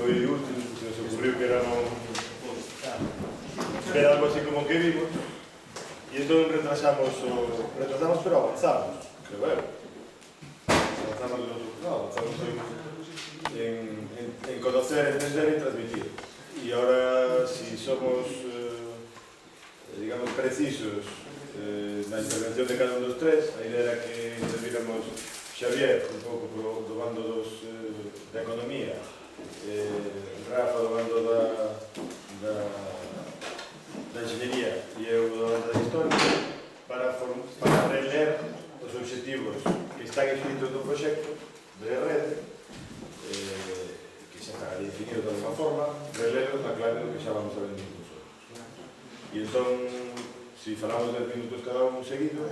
foi útil, se nos ocurriu que era ver algo así como que vimos, e entón retrasamos, pero avanzamos, creo eu. Avanzamos en conocer, entender e transmitir. E ahora, si somos, digamos, precisos na intervención de cada un dos tres, a idea era que interviramos Xavier, un pouco do bando da economía, Rafa do bando da enxeñería e eu do bando da historia, para reler os obxectivos que están escritos no proxecto de rede, que xa está definido de alguma forma, relelos na clave do que xa vamos a ver incluso. E entón, se falamos 10 minutos cada un seguido,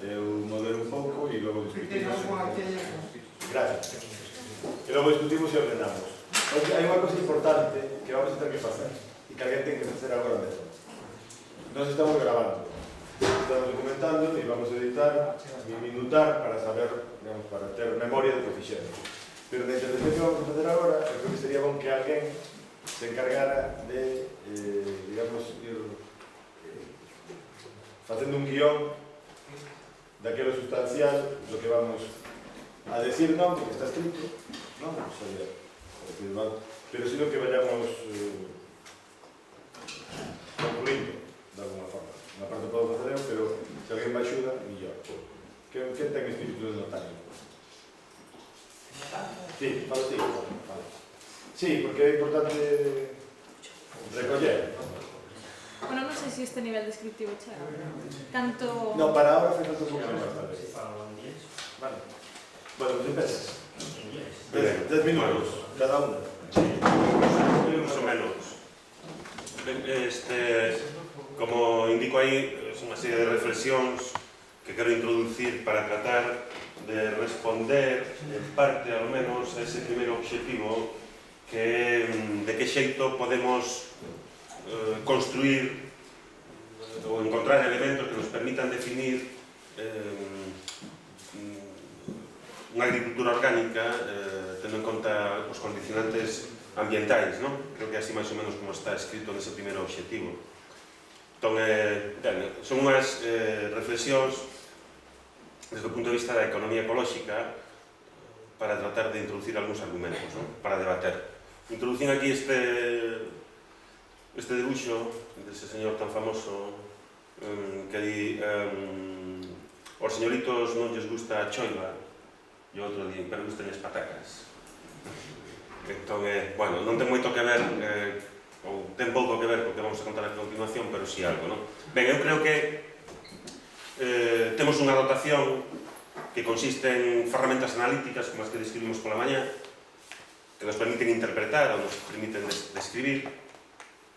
eu modero un pouco e logo discutimos. Gracias. E logo discutimos e ordenamos. Porque hai unha cosa importante que vamos a ter que facer e que alguén ten que facer agora mesmo. Nós estamos grabando, estamos documentando e vamos a editar e minutar para saber, digamos, para ter memoria do que fixemos. Pero na intervención que vamos a facer agora, eu creo que sería bon que alguén se encargara de, digamos, ir facendo un guión daquelo sustancial do que vamos a decir, non, porque está escrito, non, pero sino que vayamos concluindo de alguna forma. Unha parte podo facer eu, pero se alguén me axuda, mellor. Quen ten espírito de notario? Sí, falo ti. Sí, porque é importante recoller. Bueno, non sei se este nivel descriptivo chega. Tanto... No, para ahora fai falta un pouco máis, tal vez. Vale. Bueno, pues empezas. 10 minutos, cada unha. Sí, más o menos. Como indico aí, é unha serie de reflexións que quero introducir para tratar de responder, en parte, ao menos, a ese primeiro obxectivo que é de que xeito podemos construir ou encontrar elementos que nos permitan definir unha agricultura orgánica tendo en conta os condicionantes ambientais, non? Creo que é así máis ou menos como está escrito nese primeiro obxectivo. Entón, son unhas reflexións desde o punto de vista da economía ecolóxica para tratar de introducir algúns argumentos, non? Para debater. Introducín aquí este dibuixo dese señor tan famoso que di os señoritos non lles gusta a choiva e outro di, pero gustan as patacas. Entón, bueno, non ten moito que ver ou ten pouco que ver co que vamos a contar a continuación, pero si algo, non? Ben, eu creo que temos unha dotación que consiste en ferramentas analíticas como as que describimos pola mañá, que nos permiten interpretar ou nos permiten describir.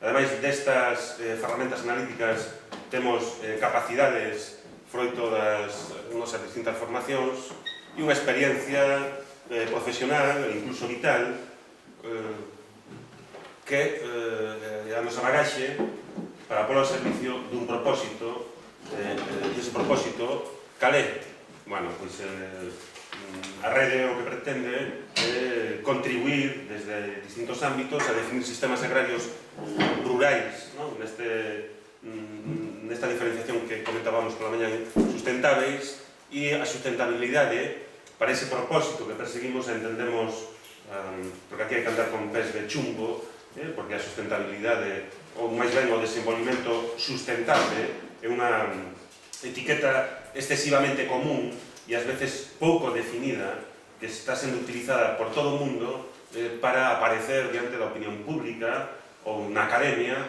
Ademais destas ferramentas analíticas temos capacidades froito das nosas distintas formacións e unha experiencia profesional e incluso vital que é a nosa bagaxe para pôr ao servicio dun propósito e ese propósito cal é? Bueno, pois a rede o que pretende é contribuir desde distintos ámbitos a definir sistemas agrarios rurais, non? Nesta diferenciación que comentábamos pola mañá, sustentáveis, e a sustentabilidade para ese propósito que perseguimos entendemos, porque aquí hai que andar con pés de chumbo, porque a sustentabilidade, ou máis ben o desenvolvimento sustentable, é unha etiqueta excesivamente común e ás veces pouco definida, que está sendo utilizada por todo o mundo para aparecer diante da opinión pública ou na academia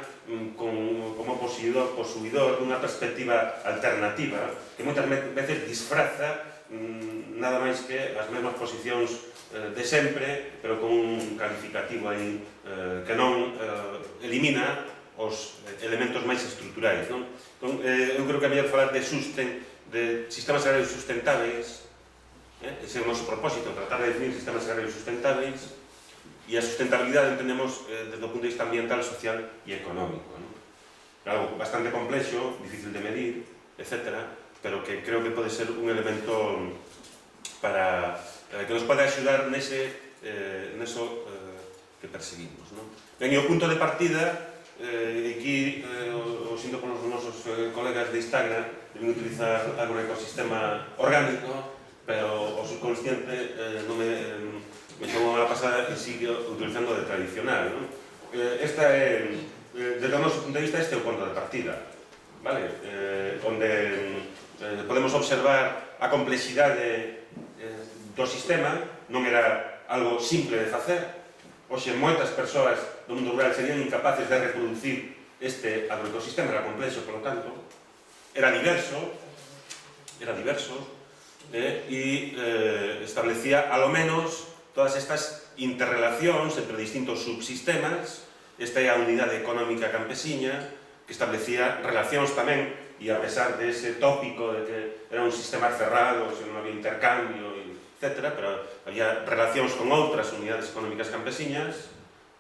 como posuidor dunha perspectiva alternativa que moitas veces disfraza nada máis que as mesmas posicións de sempre, pero con un calificativo aí que non elimina os elementos máis estruturais, non? Entón, eu creo que é mellor falar de sistemas agrarios sustentáveis, ese é o noso propósito, tratar de definir sistemas agrarios sustentáveis, e a sustentabilidade entendemos desde o punto de vista ambiental, social e económico, non? Algo bastante complexo, difícil de medir, etc., pero que creo que pode ser un elemento para que nos pode axudar neso que perseguimos. Ben, e o punto de partida, aquí o sinto polos nosos colegas de Instagram, deben utilizar agroecosistema orgánico, pero o subconsciente non me tomou a pasada e sigue utilizando de tradicional. Esta é, desde o noso punto de vista, este é o punto de partida, vale? Onde podemos observar a complexidade do sistema, non era algo simple de facer. Hoxe, moitas persoas do mundo rural serían incapaces de reproducir este agroecosistema, era complexo, polo tanto, era diverso, e establecía, alo menos, todas estas interrelacións entre distintos subsistemas. Esta é a unidade económica campesiña, que establecía relacións tamén, e a pesar de ese tópico de que era un sistema cerrado, non había intercambio, etc., pero había relacións con outras unidades económicas campesiñas,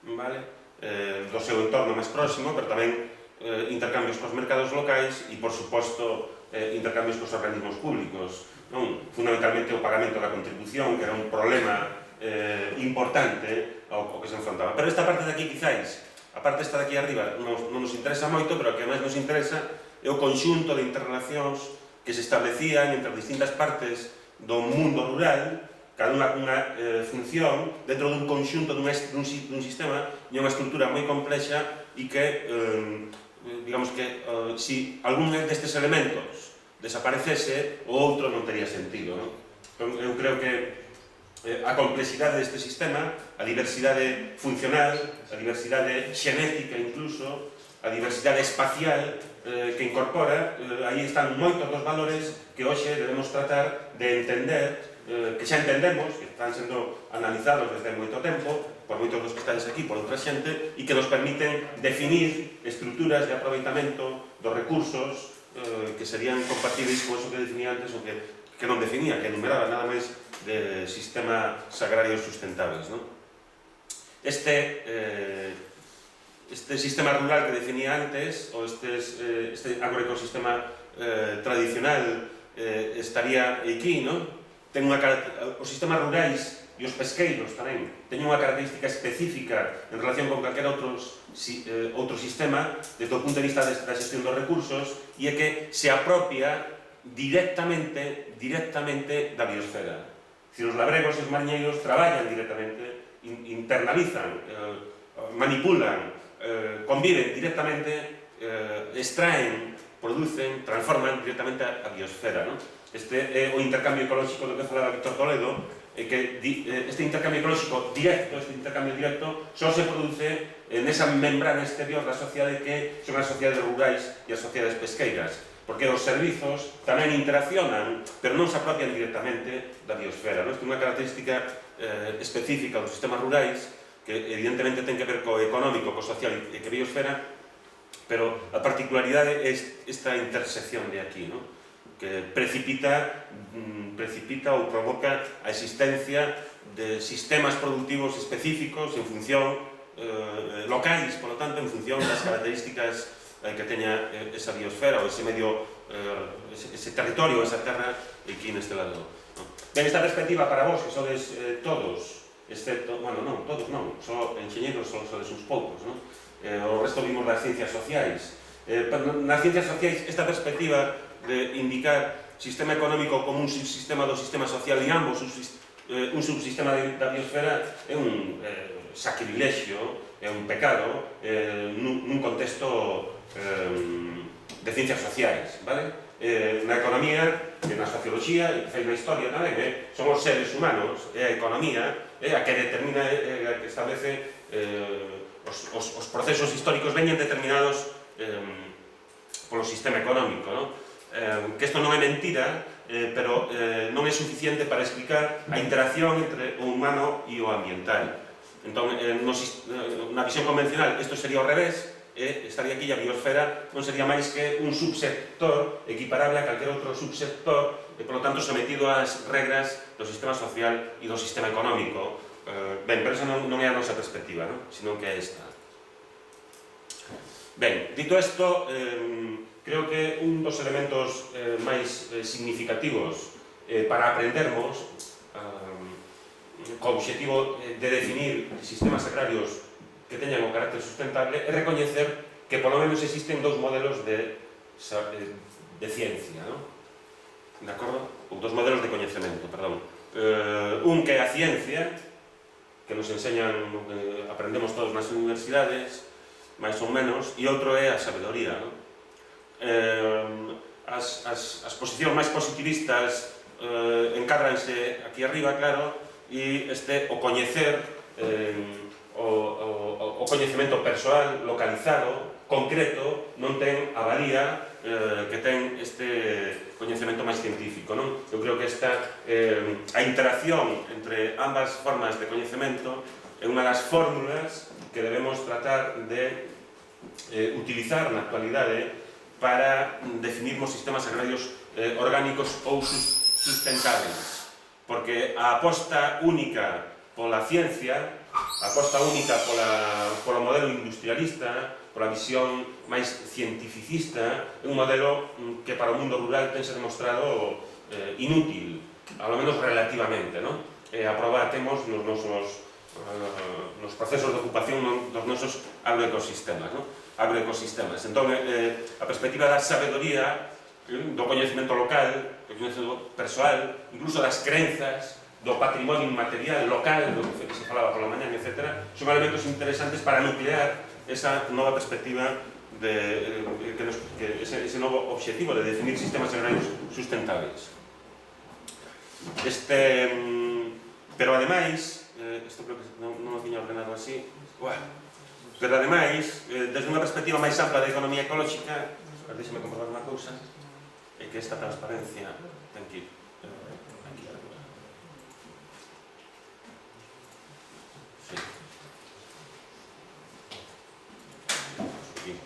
do seu entorno máis próximo, pero tamén intercambios cos mercados locais e, por suposto, intercambios cos organismos públicos. Fundamentalmente o pagamento da contribución, que era un problema importante ao que se enfrontaba. Pero esta parte de aquí, quizáis, a parte esta de aquí arriba, non nos interesa moito, pero o que máis nos interesa é o conxunto de interrelacións que se establecían entre distintas partes do mundo rural, cada unha cunha función dentro dun conxunto dun sistema e unha estrutura moi complexa e que, digamos que, se algún destes elementos desaparecese, o outro non tería sentido. Eu creo que a complexidade deste sistema, a diversidade funcional, a diversidade xenética incluso, a diversidade espacial que incorpora, aí están moitos dos valores que hoxe debemos tratar de entender, que xa entendemos, que están sendo analizados desde moito tempo, por moitos dos que estáis aquí, por outra xente, e que nos permiten definir estruturas de aproveitamento dos recursos que serían compatibles con eso que definía antes, o que non definía, que enumeraba nada máis de sistemas agrarios sustentables. Este sistema rural que definía antes, ou este agroecosistema tradicional, estaría aquí, os sistemas rurais e os pesqueiros tamén teñen unha característica específica en relación con calquera outro sistema desde o punto de vista da xestión dos recursos, e é que se apropia directamente da biosfera. Os labregos e os mariñeiros traballan directamente, internalizan, manipulan, conviven directamente, extraen, producen, transforman directamente a biosfera. Este é o intercambio ecolóxico do que falaba Víctor Toledo, que este intercambio ecolóxico directo, só se produce nesa membrana exterior da sociedade que son as sociedades rurais e as sociedades pesqueiras, porque os servizos tamén interaccionan, pero non se apropian directamente da biosfera. Isto é unha característica específica dos sistemas rurais, que evidentemente ten que ver co económico, co social e que biosfera, pero a particularidade é esta intersección de aquí, que precipita ou provoca a existencia de sistemas productivos específicos en función locais, por lo tanto, en función das características que teña esa biosfera ou ese medio, ese territorio, esa terra aquí neste lado. Ben, esta perspectiva para vos, que sodes todos, excepto, bueno, non, todos non, só enxeñeiros sodes uns poucos, o resto vimos das ciencias sociais. Nas ciencias sociais, esta perspectiva de indicar sistema económico como un subsistema do sistema social e ambos un subsistema da biosfera é un sacrilexio, é un pecado nun contexto de ciencias sociais, vale? Na economía, na socioloxía e na historia tamén, son os seres humanos, é a economía, é a que determina, a que establece os procesos históricos veñen determinados polo sistema económico, que isto non é mentira, pero non é suficiente para explicar a interacción entre o humano e o ambiental. Entón, na visión convencional, isto sería ao revés, estaría aquí a biosfera non sería máis que un subsector equiparable a calquer outro subsector e, polo tanto, sometido ás regras do sistema social e do sistema económico. Ben, pero esa non é a nosa perspectiva, sino que é esta. Ben, dito isto, creo que un dos elementos máis significativos para aprendermos co objetivo de definir sistemas agrarios que teñan o carácter sustentable e recoñecer que polo menos existen dous modelos de ciencia, non? De acordo? Ou dos modelos de coñecemento, perdón. Un que é a ciencia, que nos enseñan, aprendemos todos nas universidades, máis ou menos, e outro é a sabedoría, non? As posicións máis positivistas encádranse aquí arriba, claro, e o coñecer, o coñecemento persoal, localizado, concreto, non ten a valía que ten este coñecemento máis científico, non? Eu creo que a interacción entre ambas formas de coñecemento é unha das fórmulas que debemos tratar de utilizar na actualidade para definirmos sistemas agrarios orgánicos ou sustentables, porque a aposta única pola ciencia, a aposta única polo modelo industrialista, pola visión máis cientificista, é un modelo que para o mundo rural tense demostrado inútil, ao menos relativamente, non? A proba temos nos procesos de ocupación dos nosos agroecosistemas, non? Entón, a perspectiva da sabedoría, do coñecemento local, do coñecemento persoal, incluso das crenzas, do patrimonio inmaterial local, do que se falaba pola mañá, etc., son elementos interesantes para nuclear esa nova perspectiva, ese novo objetivo de definir sistemas agrarios sustentables. Pero ademais, isto creo que non o tiña ordenado así, pero ademais, desde unha perspectiva máis ampla da economía ecolóxica, deixeme comprobar unha cousa, é que esta transparencia ten que ir aquí. Sí.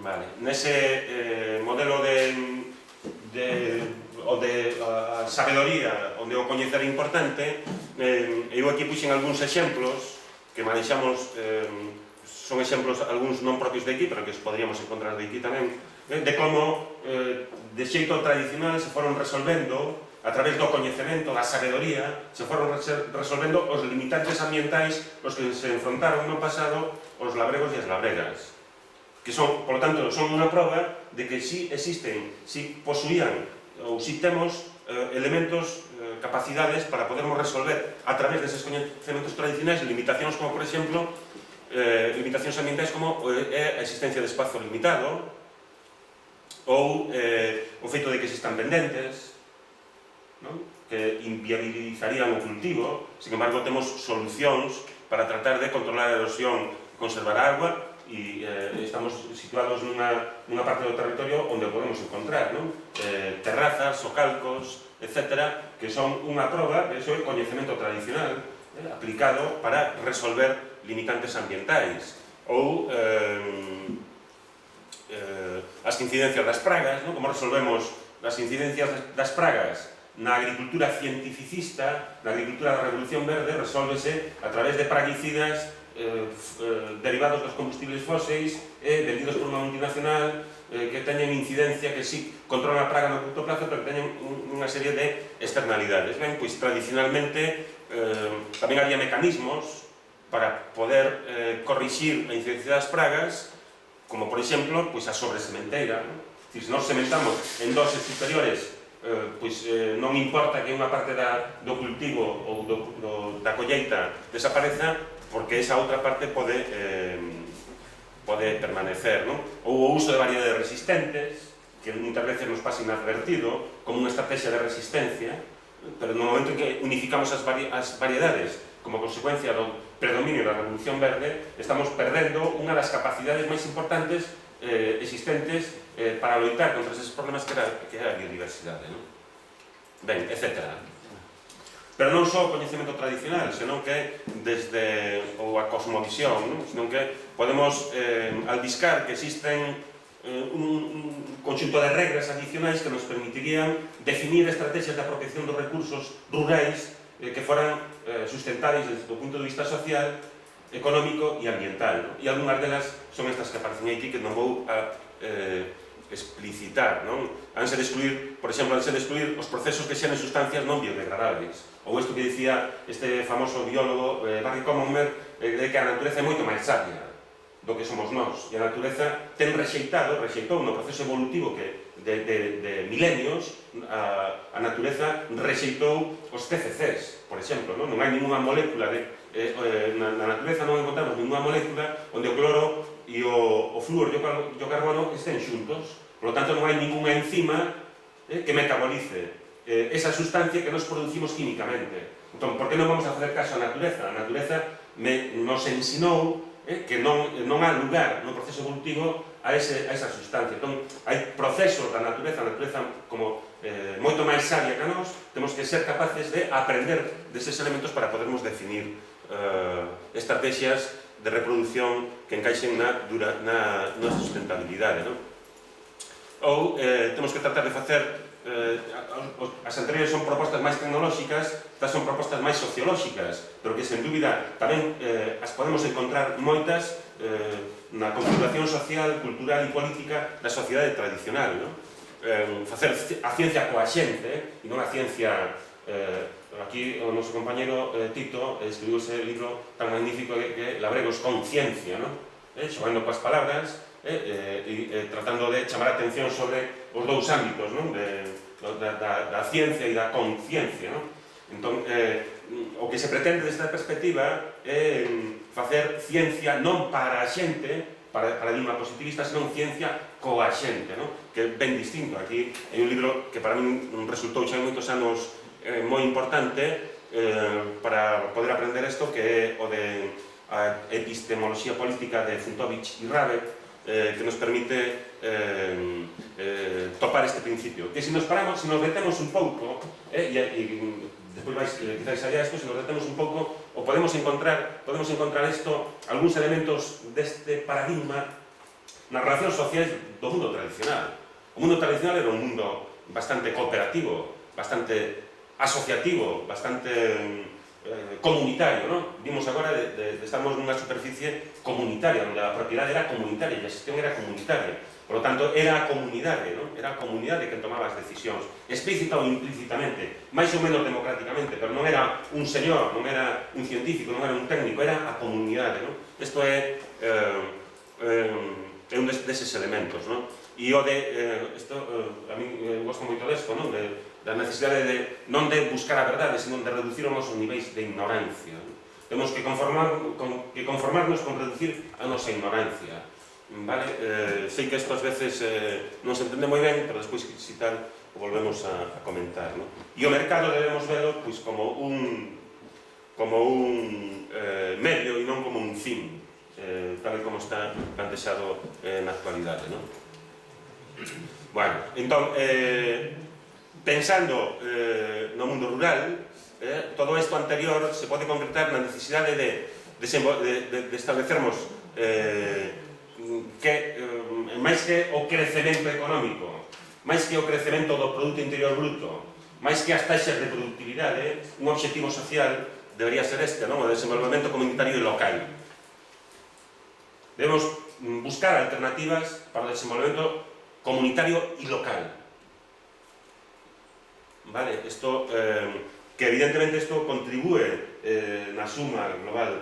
Vale. Nese modelo onde a sabedoría, onde o coñecer é importante, eu aquí puxen algúns exemplos que manexamos, son exemplos algúns non propios de aquí, pero que os podríamos encontrar de aquí tamén, de como de xeito tradicional se foron resolvendo, a través do coñecemento, da sabedoría, se foron resolvendo os limitantes ambientais os que se enfrontaron no pasado os labregos e as labregas, que son, por lo tanto, son unha proba de que si existen, si posuían ou si temos elementos, capacidades para podermos resolver a través deses coñecementos tradicionais limitacións como, por exemplo, limitacións ambientais como a existencia de espazo limitado ou o feito de que existan pendentes, que inviabilizarían o cultivo. Sin embargo, temos solucións para tratar de controlar a erosión, conservar a agua, e estamos situados nunha parte do territorio onde o podemos encontrar, terrazas, socalcos, etc., que son unha proba de ese coñecemento tradicional aplicado para resolver limitantes ambientais, ou as incidencias das pragas, como resolvemos as incidencias das pragas na agricultura cientificista, na agricultura da Revolución Verde, resolvese a través de praguicidas derivados dos combustibles fóseis vendidos por unha multinacional que teñen incidencia, que si controlan a praga no curto plazo, pero que teñen unha serie de externalidades. Ben, pois tradicionalmente tamén había mecanismos para poder corrixir a incidencia das pragas, como por exemplo a sobresementeira. Se nós sementamos en doses superiores, non importa que unha parte do cultivo ou da colleita desapareza, porque esa outra parte pode permanecer, ou o uso de variedades resistentes, que muitas veces nos pasa inadvertido como unha estrategia de resistencia, pero no momento en que unificamos as variedades como consecuencia do predominio da Revolución Verde, estamos perdendo unha das capacidades máis importantes existentes para loitar contra esos problemas que é a biodiversidade, ben, etc. Pero non só o coñecemento tradicional, senón que desde a cosmovisión, senón que podemos albiscar que existen un conxunto de regras adicionais que nos permitirían definir estrategias de apropiación dos recursos rurais que foran sustentáveis desde o punto de vista social, económico e ambiental. E algunhas delas son estas que aparecen aquí, que non vou a explicitar, non? Hanse de excluir, por exemplo, hanse de excluir os procesos que xeren sustancias non biodegradables. Ou isto que dicía este famoso biólogo Barry Commonwealth, de que a natureza é moito máis sabia do que somos nós. E a natureza rexeitou no proceso evolutivo que de milenios, a natureza rexeitou os TCCs, por exemplo, non hai ninguna molécula na natureza non encontramos ninguna molécula onde o cloro e o flúor e o carbono estén xuntos. Por lo tanto, non hai ninguna enzima que metabolice esa sustancia que nos producimos químicamente. Entón, por que non vamos a facer caso á natureza? A natureza nos ensinou que non há lugar no proceso evolutivo a esa sustancia. Entón, hai procesos da natureza, a natureza como moito máis sabia que a nós, temos que ser capaces de aprender deses elementos para podermos definir estrategias de reproducción que encaixen na sustentabilidade. Ou temos que tratar de facer, as anteriores son propostas máis tecnolóxicas, estas son propostas máis sociolóxicas, pero que, sen dúbida, tamén as podemos encontrar moitas na configuración social, cultural e política da sociedade tradicional. Facer a ciencia coa xente, e non a ciencia... Aquí o noso compañero Tito escribiu ese libro tan magnífico que Labregos con ciencia, xogando coas palabras e tratando de chamar a atención sobre os dous ámbitos da ciencia e da conciencia. Entón, o que se pretende desta perspectiva é facer ciencia non para a xente, paradigma positivista, senón ciencia coa xente, que é ben distinto. Aquí hai un libro que para mí resultou xa en moitos anos moi importante para poder aprender isto, que é o de a epistemoloxía política de Funtovich e Rabe, que nos permite topar este principio. Que se nos paramos, se nos detemos un pouco, e despois quizás allá isto, se nos detemos un pouco, o podemos encontrar isto, algúns elementos deste paradigma nas relacións sociais do mundo tradicional. O mundo tradicional era un mundo bastante cooperativo, bastante asociativo, bastante comunitario. Vimos agora estamos nunha superficie comunitaria, onde a propiedade era comunitaria e a xestión era comunitaria. Por lo tanto, era a comunidade, era a comunidade que tomaba as decisións, explícita ou implícitamente, máis ou menos democráticamente, pero non era un señor, non era un científico, non era un técnico, era a comunidade. Isto é un deses elementos. E o de, a mí gosto moito desto, da necesidade non de buscar a verdade, senón de reducir os nosos niveis de ignorancia. Temos que conformarnos con reducir a nosa ignorancia. Sei que isto ás veces non se entende moi ben, pero despois, se tal, o volvemos a comentar. E o mercado debemos velo como un medio e non como un fin, tal e como está plantexado na actualidade. Bueno, entón, pensando no mundo rural, todo isto anterior se pode concretar na necesidade de establecermos que, máis que o crecemento económico, máis que o crecemento do Produto Interior Bruto, máis que as taxas de productividade, un obxectivo social debería ser este, o desenvolvemento comunitario e local. Debemos buscar alternativas para o desenvolvemento comunitario e local. Isto, que evidentemente isto contribúe na suma global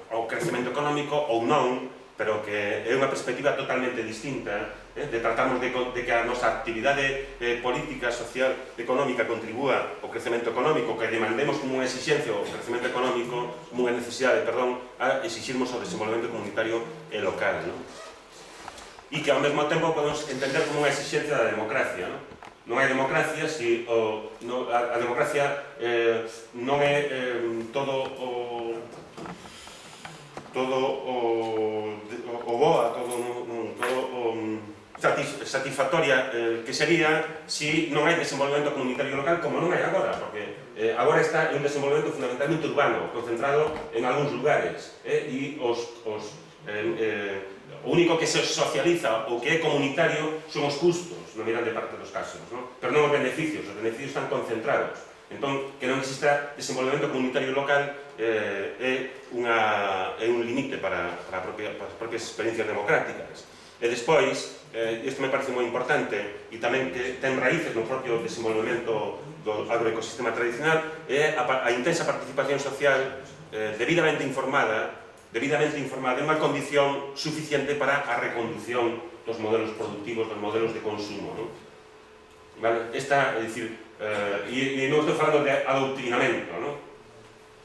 ao crecemento económico ou non, pero que é unha perspectiva totalmente distinta, de tratarmos de que a nosa actividade política, social, económica contribúa ao crecemento económico, que demandemos como unha exixencia o crecemento económico, como unha necesidade, a exixirmos o desenvolvemento comunitario e local. E que ao mesmo tempo podemos entender como unha exixencia da democracia. Non hai democracia se a democracia non é todo o boa, todo satisfactoria que sería se non hai desenvolvemento comunitario local, como non hai agora, porque agora está un desenvolvemento fundamentalmente urbano, concentrado en algúns lugares, e o único que se socializa ou que é comunitario son os custos, na grande parte dos casos, pero non os beneficios están concentrados. Entón, que non exista desenvolvemento comunitario local é un limite para as propias experiencias democráticas. E despois, isto me parece moi importante, e tamén que ten raíces no propio desenvolvemento do agroecosistema tradicional, é a intensa participación social debidamente informada é unha condición suficiente para a reconducción dos modelos productivos, dos modelos de consumo, non? Vale? Esta, é dicir, e non estou falando de adoctrinamento, non?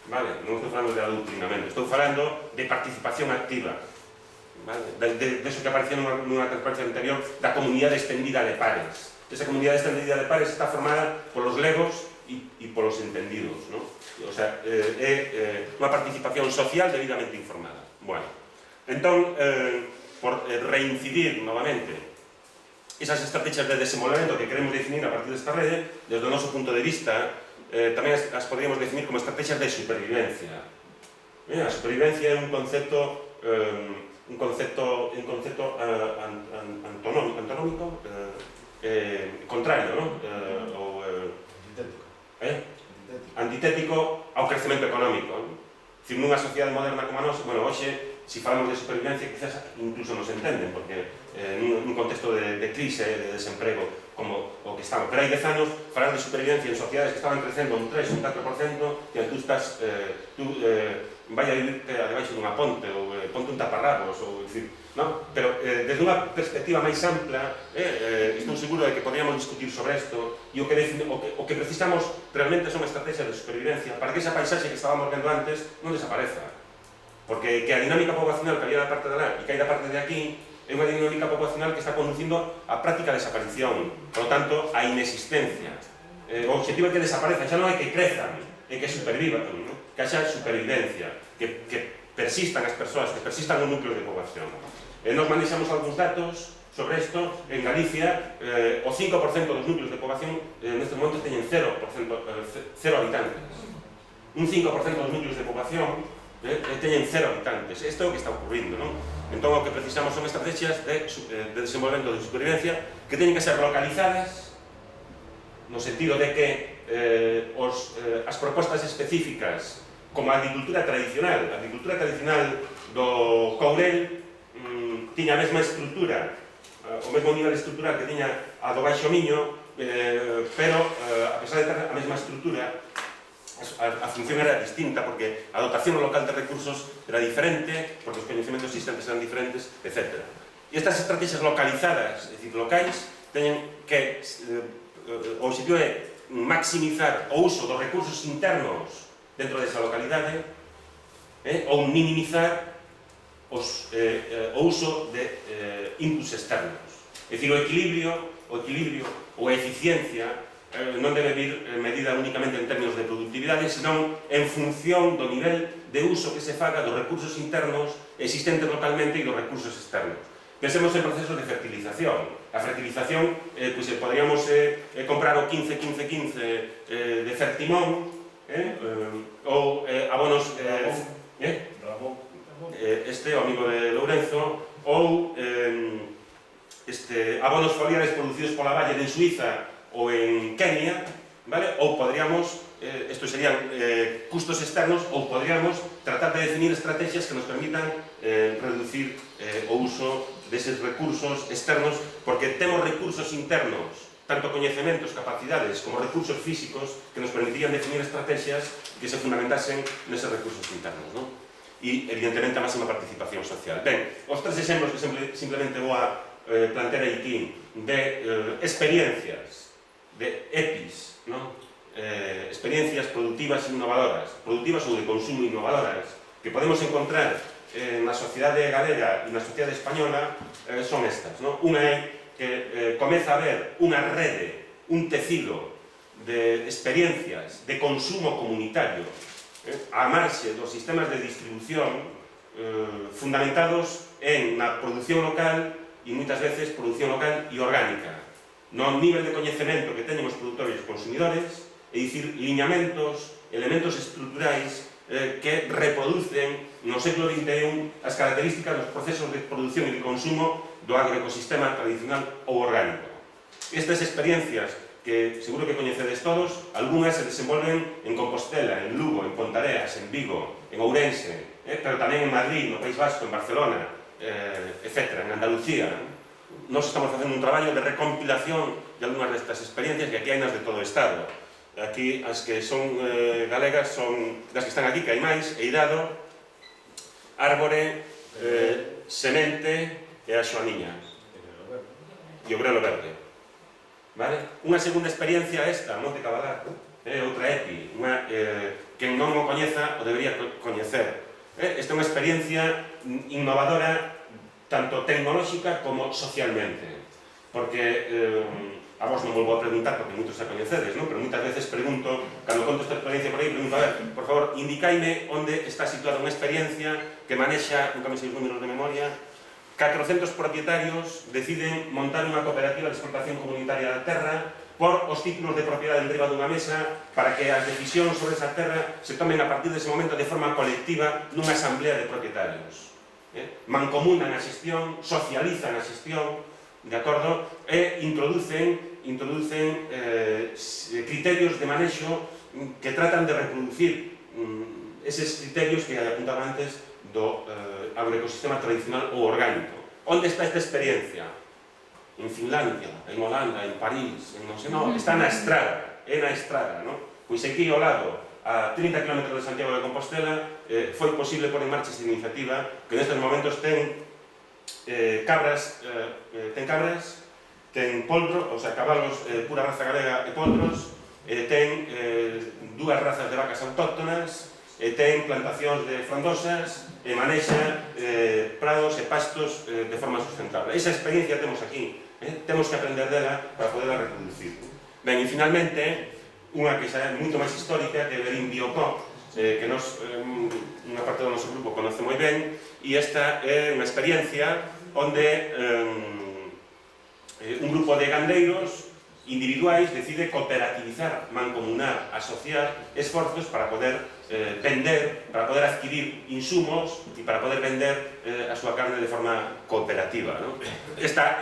Vale? Non estou falando de adoctrinamento, estou falando de participación activa, vale? De eso que aparecía nunha transparencia anterior, da comunidade extendida de pares. Esa comunidade extendida de pares está formada polos legos e polos entendidos, non? O sea, é unha participación social debidamente informada. Bueno, entón, por reincidir novamente esas estrategias de desenvolvemento que queremos definir a partir desta rede, desde o noso punto de vista, tamén as podríamos definir como estrategias de supervivencia. A supervivencia é un concepto antonómico, contrario, non? Antitético ao crecemento económico. Dicir, nunha sociedade moderna como a nosa, bueno, hoxe, se falamos de supervivencia, quizás incluso nos entenden, porque nun contexto de crise, de desemprego, como o que estamos. Pero hai 10 anos, falar de supervivencia en sociedades que estaban crecendo un 3, un 4%, que tú estás, vai a vivirte debaixo dunha ponte, ou ponte un taparrabos, ou dicir, non? Pero desde unha perspectiva máis ampla, estou seguro de que podríamos discutir sobre isto, e o que precisamos realmente son estrategias de supervivencia para que esa paisaxe que estábamos vendo antes non desapareza. Porque que a dinámica poblacional que había da parte de lá e que hai da parte de aquí é unha dinámica poblacional que está conducindo a práctica desaparición, por lo tanto, a inexistencia. O objetivo é que desaparezcan, xa non é que crezan, é que supervivan, ¿no? Que haxa supervivencia, que persistan as persoas, que persistan os núcleos de población. Nos manexamos algúns datos sobre isto. En Galicia, o 5% dos núcleos de población nestes momentos teñen 0 habitantes. Un 5% dos núcleos de población teñen 0 habitantes. Isto é o que está ocurrindo, non? Entón, o que precisamos son estrategias de desenvolvemento de supervivencia que teñen que ser localizadas no sentido de que as propostas específicas como a agricultura tradicional do Courel tiña a mesma estrutura, o mesmo nivel estrutural que tiña a do Baixo Miño, pero a pesar de ter a mesma estrutura, a función era distinta, porque a dotación local de recursos era diferente, porque os coñecementos existentes eran diferentes, etc. E estas estrategias localizadas, é dicir, locais, teñen que o objetivo é maximizar o uso dos recursos internos dentro desa localidade ou minimizar o uso de inputs externos. É dicir, o equilibrio ou a eficiencia non debe vir medida únicamente en términos de productividade, senón en función do nivel de uso que se faga dos recursos internos existentes localmente e dos recursos externos. Pensemos en procesos de fertilización. A fertilización, podríamos comprar o 15-15-15 de Fertimón, ou abonos... Este, o amigo de Lourenzo, ou abonos foliares producidos pola Bayer en Suiza ou en Kenia, vale? Ou podríamos, isto serían custos externos, ou podríamos tratar de definir estrategias que nos permitan reducir o uso deses recursos externos, porque temos recursos internos, tanto coñecementos, capacidades, como recursos físicos que nos permitirían definir estrategias que se fundamentasen neses recursos internos, non? E, evidentemente, a máxima participación social. Ben, os tres exemplos que simplemente vou a plantear aquí de experiencias, de EPIs, ¿no? Experiencias productivas e innovadoras, productivas ou de consumo innovadoras, que podemos encontrar na sociedade galega e na sociedade española, son estas, ¿no? Unha é que comeza a haber unha rede, un tecido de experiencias de consumo comunitario a marxe dos sistemas de distribución fundamentados en na produción local e moitas veces produción local e orgánica, no nivel de coñecemento que teñen os produtores e os consumidores, é dicir, liñamentos, elementos estruturais que reproducen no século XXI as características dos procesos de produción e de consumo do agroecosistema tradicional ou orgánico. Estas experiencias que seguro que coñecedes todos, algunhas se desenvolven en Compostela, en Lugo, en Pontareas, en Vigo, en Ourense, pero tamén en Madrid, no País Vasco, en Barcelona, etc. En Andalucía, nós estamos facendo un traballo de recompilación de algunhas destas experiencias, e aquí hai nas de todo o Estado. Aquí as que son galegas son das que están aquí, que hai máis: Eirado, Árbore, Semente e a Xoaniña e o Grelo Verde. Vale? Unha segunda experiencia esta, Monte Cabadar, outra EPI, quen non o coñeza o debería coñecer. Esta é unha experiencia innovadora tanto tecnolóxica como socialmente, porque a vos non volvo a preguntar porque moitos a coñecedes, non? Pero moitas veces pregunto, cando conto esta experiencia por aí, pregunto, a ver, por favor, indicaime onde está situada unha experiencia que manexa, nunca me sei os números de memoria, 400 propietarios deciden montar unha cooperativa de explotación comunitaria da terra por os títulos de propiedade enriba dunha mesa para que as decisións sobre esa terra se tomen a partir dese momento de forma colectiva nunha asamblea de propietarios. Mancomunan a xestión, socializan a xestión, de acordo, e introducen criterios de manexo que tratan de reproducir eses criterios que apuntaba antes do agroecosistema tradicional ou orgánico. Onde está esta experiencia? En Finlandia, en Holanda, en París, en non sei, non, está na Estrada, é na Estrada, non? Pois aquí ao lado, a 30 km de Santiago de Compostela, foi posible pôr en marcha esta iniciativa que nestes momentos ten cabras, ten poltro, o sea, cabalos pura raza galega e poltros, ten dúas razas de vacas autóctonas, ten plantacións de frondosas e manexa prados e pastos de forma sustentable. Esa experiencia temos aquí, temos que aprender dela para poderla reproducir. Ben, e finalmente, unha que xa é moito máis histórica, que é Berín Biocó, que nos, unha parte do noso grupo conoce moi ben, e esta é unha experiencia onde un grupo de gandeiros individuais decide cooperativizar, mancomunar, asociar esforzos para poder vender, para poder adquirir insumos e para poder vender a súa carne de forma cooperativa, ¿no? Esta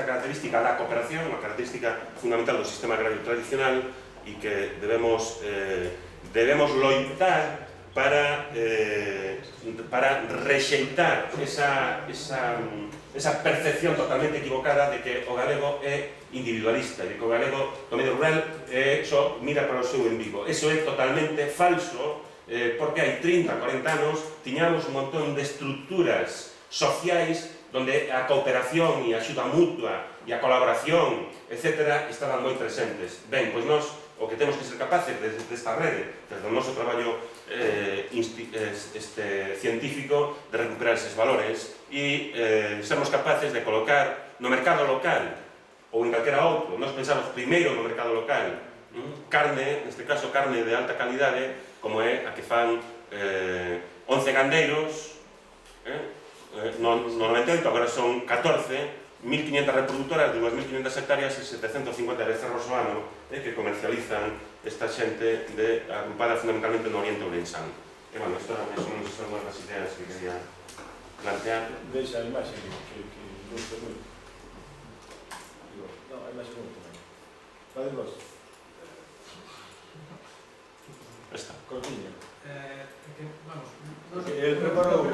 característica da cooperación, unha característica fundamental do sistema agrario tradicional e que debemos loitar para rexeitar esa percepción totalmente equivocada de que o galego é individualista, de que o galego do medio rural só mira para o seu embigo. Eso é totalmente falso, porque hai 30, 40 anos tiñamos un montón de estructuras sociais donde a cooperación e a axuda mutua e a colaboración, etc., estaban moi presentes. Ben, pois nós o que temos que ser capaces desde esta rede, desde o noso traballo científico, de recuperar eses valores e sermos capaces de colocar no mercado local ou en calquera outro. Nós pensamos primeiro no mercado local carne, neste caso carne de alta calidade, como é a que fan 11 gandeiros no 98, agora son 14, 1.500 reproductoras de 2.500 hectáreas e 750 becerros ao ano que comercializan esta xente agrupada fundamentalmente no Oriente Ourensán. E, bueno, isto son unhas das ideas que quería plantear. Deixa a imaxe que gusta moito. Non, a imaxe moito tamén. Fades vos. Esta. Cortiña. Vamos, El preparou...